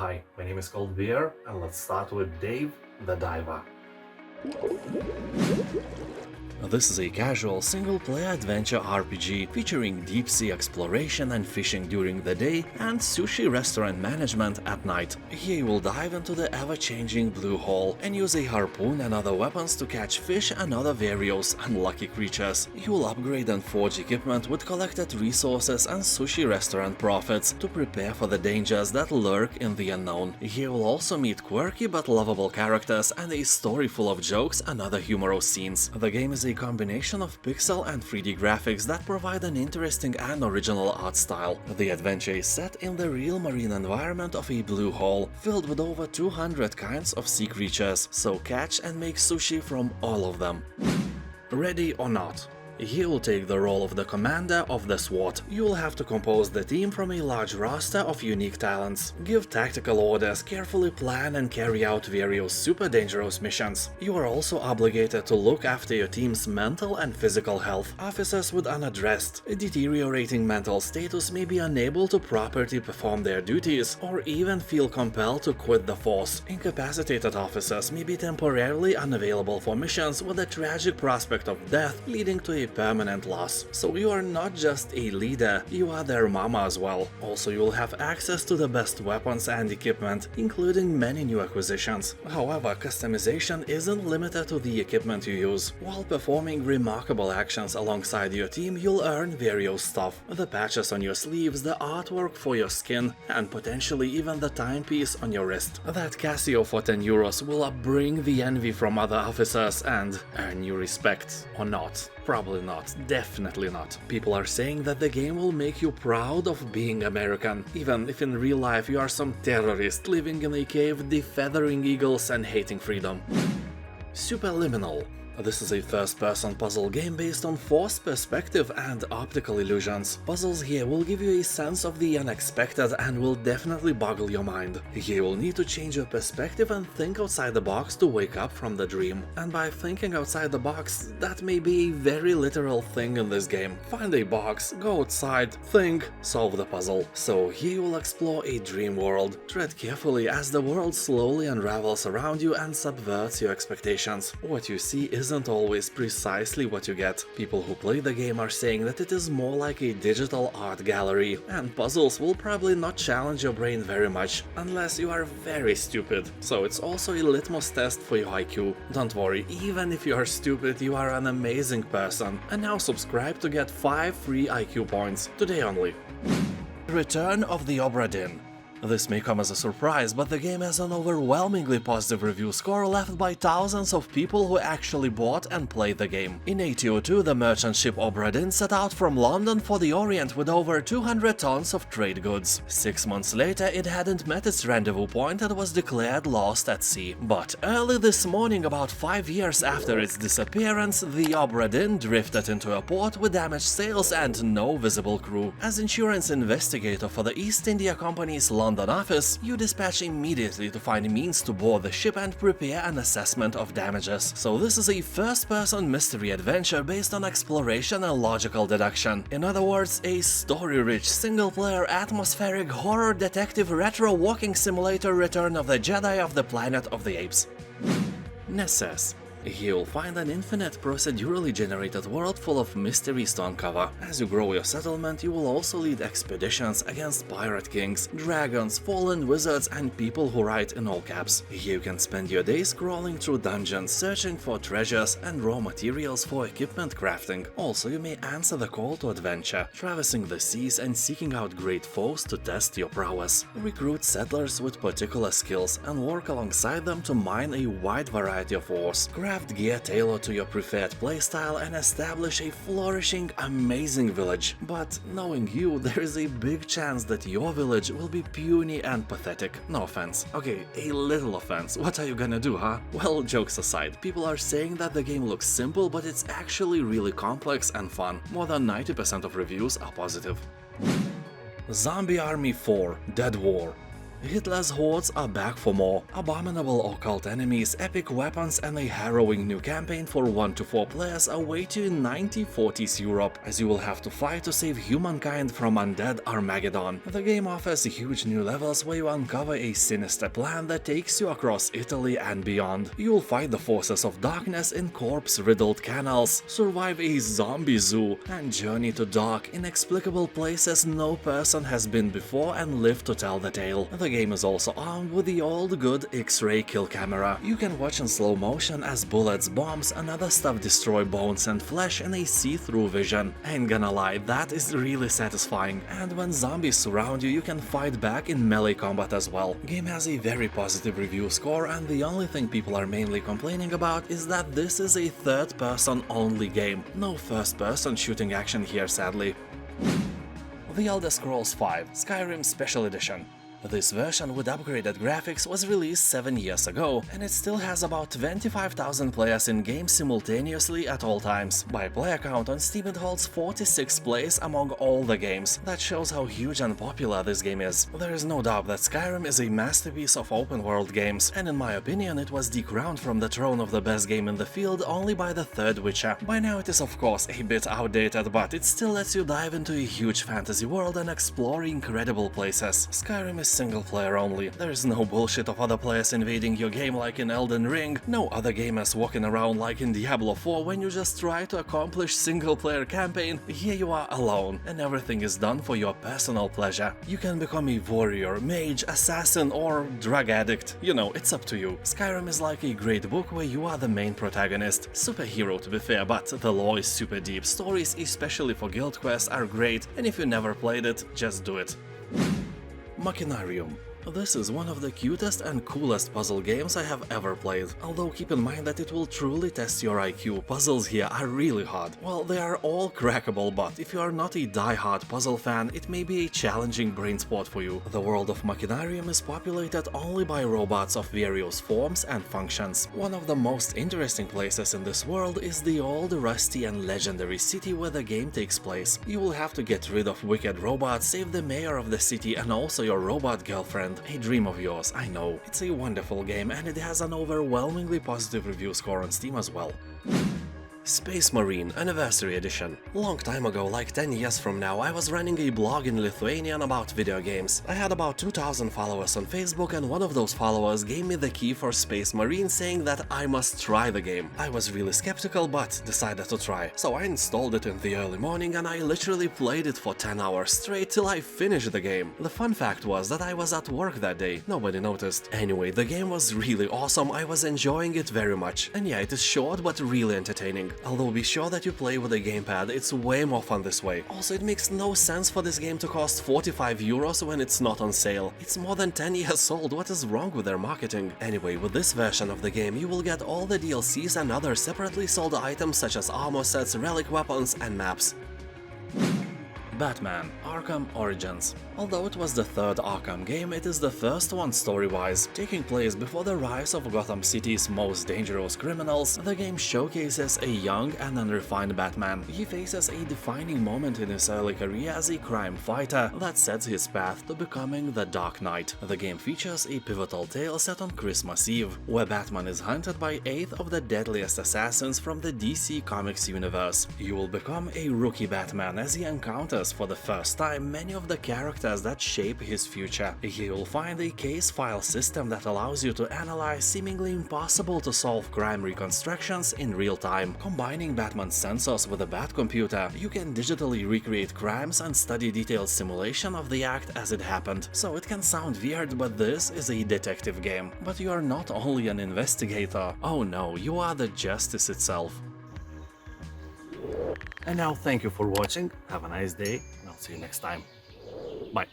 Hi, my name is Cold Beer, and let's start with Dave the Diver. This is a casual single-player adventure RPG featuring deep-sea exploration and fishing during the day and sushi restaurant management at night. Here you will dive into the ever-changing blue hole and use a harpoon and other weapons to catch fish and other various unlucky creatures. You will upgrade and forge equipment with collected resources and sushi restaurant profits to prepare for the dangers that lurk in the unknown. Here you will also meet quirky but lovable characters and a story full of jokes and other humorous scenes. The game is a combination of pixel and 3D graphics that provide an interesting and original art style. The adventure is set in the real marine environment of a blue hole, filled with over 200 kinds of sea creatures, so catch and make sushi from all of them. Ready or not? He will take the role of the commander of the SWAT. You will have to compose the team from a large roster of unique talents, give tactical orders, carefully plan and carry out various super dangerous missions. You are also obligated to look after your team's mental and physical health. Officers with unaddressed, deteriorating mental status may be unable to properly perform their duties or even feel compelled to quit the force. Incapacitated officers may be temporarily unavailable for missions with a tragic prospect of death leading to a permanent loss. So you are not just a leader, you are their mama as well. Also, you will have access to the best weapons and equipment, including many new acquisitions. However, customization isn't limited to the equipment you use. While performing remarkable actions alongside your team, you'll earn various stuff. The patches on your sleeves, the artwork for your skin, and potentially even the timepiece on your wrist. That Casio for 10 euros will bring the envy from other officers and earn you respect. Or not. Probably not, definitely not. People are saying that the game will make you proud of being American, even if in real life you are some terrorist living in a cave defeathering eagles and hating freedom. Superliminal. This is a first-person puzzle game based on forced perspective and optical illusions. Puzzles here will give you a sense of the unexpected and will definitely boggle your mind. Here you will need to change your perspective and think outside the box to wake up from the dream. And by thinking outside the box, that may be a very literal thing in this game. Find a box, go outside, think, solve the puzzle. So here you will explore a dream world. Tread carefully as the world slowly unravels around you and subverts your expectations. What you see isn't always precisely what you get. People who play the game are saying that it is more like a digital art gallery, and puzzles will probably not challenge your brain very much, unless you are very stupid. So it's also a litmus test for your IQ. Don't worry, even if you are stupid, you are an amazing person. And now subscribe to get 5 free IQ points, today only. Return of the Obra Dinn. This may come as a surprise, but the game has an overwhelmingly positive review score left by thousands of people who actually bought and played the game. In 1802, the merchant ship Obra Dinn set out from London for the Orient with over 200 tons of trade goods. 6 months later, it hadn't met its rendezvous point and was declared lost at sea. But early this morning, about 5 years after its disappearance, the Obra Dinn drifted into a port with damaged sails and no visible crew. As insurance investigator for the East India Company's London office, you dispatch immediately to find means to board the ship and prepare an assessment of damages. So this is a first-person mystery adventure based on exploration and logical deduction. In other words, a story-rich, single-player, atmospheric, horror detective retro walking simulator Return of the Jedi of the Planet of the Apes. Necesse. Here you'll find an infinite procedurally generated world full of mysteries to uncover. As you grow your settlement, you will also lead expeditions against pirate kings, dragons, fallen wizards, and people who write in all caps. Here you can spend your days crawling through dungeons, searching for treasures and raw materials for equipment crafting. Also, you may answer the call to adventure, traversing the seas and seeking out great foes to test your prowess. Recruit settlers with particular skills and work alongside them to mine a wide variety of ores. Craft gear tailored to your preferred playstyle and establish a flourishing, amazing village. But knowing you, there is a big chance that your village will be puny and pathetic. No offense. Okay, a little offense. What are you gonna do, huh? Well, jokes aside, people are saying that the game looks simple, but it's actually really complex and fun. More than 90% of reviews are positive. Zombie Army 4: Dead War. Hitler's hordes are back for more. Abominable occult enemies, epic weapons, and a harrowing new campaign for 1 to 4 players await you in 1940s Europe, as you will have to fight to save humankind from undead Armageddon. The game offers huge new levels where you uncover a sinister plan that takes you across Italy and beyond. You will fight the forces of darkness in corpse-riddled canals, survive a zombie zoo, and journey to dark, inexplicable places no person has been before and live to tell the tale. The game is also armed with the old good X-ray kill camera. You can watch in slow motion as bullets, bombs, and other stuff destroy bones and flesh in a see-through vision. Ain't gonna lie, that is really satisfying. And when zombies surround you, you can fight back in melee combat as well. Game has a very positive review score, and the only thing people are mainly complaining about is that this is a third-person only game. No first-person shooting action here, sadly. The Elder Scrolls V Skyrim Special Edition. This version with upgraded graphics was released 7 years ago, and it still has about 25,000 players in game simultaneously at all times. By player count on Steam it holds 46th place among all the games. That shows how huge and popular this game is. There is no doubt that Skyrim is a masterpiece of open world games, and in my opinion it was decrowned from the throne of the best game in the field only by the third Witcher. By now it is of course a bit outdated, but it still lets you dive into a huge fantasy world and explore incredible places. Skyrim is single player only. There is no bullshit of other players invading your game like in Elden Ring, no other gamers walking around like in Diablo 4 when you just try to accomplish single player campaign. Here you are alone, and everything is done for your personal pleasure. You can become a warrior, mage, assassin, or drug addict. You know, it's up to you. Skyrim is like a great book where you are the main protagonist. Superhero to be fair, but the lore is super deep. Stories, especially for guild quests, are great, and if you never played it, just do it. Machinarium. This is one of the cutest and coolest puzzle games I have ever played, although keep in mind that it will truly test your IQ. Puzzles here are really hard. Well, they are all crackable, but if you are not a die-hard puzzle fan, it may be a challenging brain sport for you. The world of Machinarium is populated only by robots of various forms and functions. One of the most interesting places in this world is the old, rusty and legendary city where the game takes place. You will have to get rid of wicked robots, save the mayor of the city and also your robot girlfriend. A dream of yours, I know. It's a wonderful game and it has an overwhelmingly positive review score on Steam as well. Space Marine Anniversary Edition. Long time ago, like 10 years from now, I was running a blog in Lithuanian about video games. I had about 2,000 followers on Facebook, and one of those followers gave me the key for Space Marine, saying that I must try the game. I was really skeptical, but decided to try. So I installed it in the early morning and I literally played it for 10 hours straight till I finished the game. The fun fact was that I was at work that day. Nobody noticed. Anyway, the game was really awesome, I was enjoying it very much. And yeah, it is short but really entertaining. Although be sure that you play with a gamepad, it's way more fun this way. Also, it makes no sense for this game to cost 45 euros when it's not on sale. It's more than 10 years old, what is wrong with their marketing? Anyway, with this version of the game you will get all the DLCs and other separately sold items such as armor sets, relic weapons and maps. Batman Arkham Origins. Although it was the third Arkham game, it is the first one story-wise. Taking place before the rise of Gotham City's most dangerous criminals, the game showcases a young and unrefined Batman. He faces a defining moment in his early career as a crime fighter that sets his path to becoming the Dark Knight. The game features a pivotal tale set on Christmas Eve, where Batman is hunted by 8 of the deadliest assassins from the DC Comics universe. You will become a rookie Batman as he encounters for the first time many of the characters that shape his future. He will find a case file system that allows you to analyze seemingly impossible to solve crime reconstructions in real time. Combining Batman's sensors with a Bat computer, you can digitally recreate crimes and study detailed simulation of the act as it happened. So it can sound weird, but this is a detective game. But you are not only an investigator, oh no, you are the justice itself. And now thank you for watching, have a nice day, and I'll see you next time. Bye.